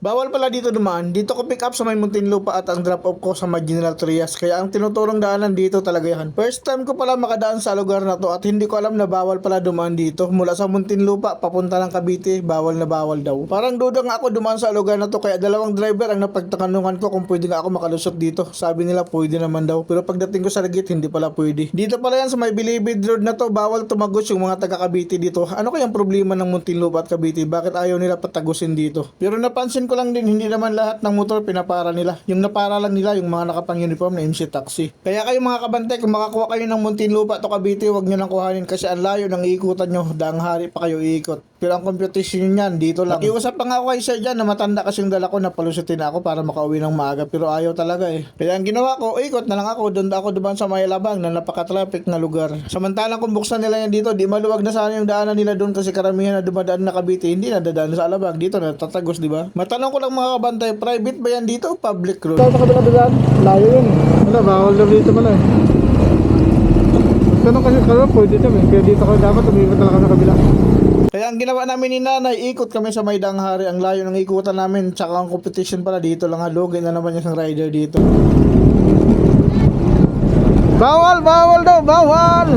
Bawal pala dito dumaan. Dito ko pick up sa may Muntinlupa at ang drop off ko sa may General Trias. Kaya ang tinuturong daanan dito talaga yan. First time ko pala makadaan sa lugar na to at hindi ko alam na bawal pala dumaan dito. Mula sa Muntinlupa papunta ng Cavite, bawal na bawal daw. Parang duda nga ako dumaan sa lugar na to kaya dalawang driver ang napagtakanungan ko kung pwede nga ako makalusot dito. Sabi nila pwede naman daw. Pero pagdating ko sa Legit hindi pala pwede. Dito pala yan sa may Bilibid Road na to, bawal tumagos yung mga taga Cavite dito. Ano kayang problema ng Muntinlupa at Cavite? Bakit ayaw nila patagusin dito? Pero napansin ko lang din, hindi naman lahat ng motor pinapara nila. Yung napara lang nila yung mga nakapang-uniform na MC Taxi. Kaya kayo mga kabantay, kung makakuha kayo ng Muntinlupa to Cavite, huwag nyo nang kuhanin kasi ang layo ng iikutan nyo. Daang hari pa kayo iikot. Pero ang computation nyo yan, dito lang. Nakiusap pa nga ako kay sir dyan na matanda kasi yung dala ko na palusutin ako para makauwi ng maaga. Pero ayaw talaga eh. Kaya ang ginawa ko, ikot na lang ako. Doon ako dumaan sa Mayalabang na napaka-traffic na lugar. Samantalang kung buksan nila yan dito, di maluwag na sana yung daanan nila doon kasi karamihan na dumadaan na Cavite, hindi na dadaan sa Alabang. Dito na tatagos, di ba? Matanong ko lang mga kabantay, private ba yan dito o public road? Sa kabila daan, layo yun eh. Wala, bawal daw dito pala eh. Tanong kasi karoon, pwede dito eh. Kaya dito ko dapat umikot talaga sa kabila. Kaya ang ginawa namin ni nanay, ikot kami sa may Danghari. Ang layo ng ikutan namin, tsaka ang competition pala dito lang. Halugin na naman yung rider dito. Bawal, bawal daw, bawal!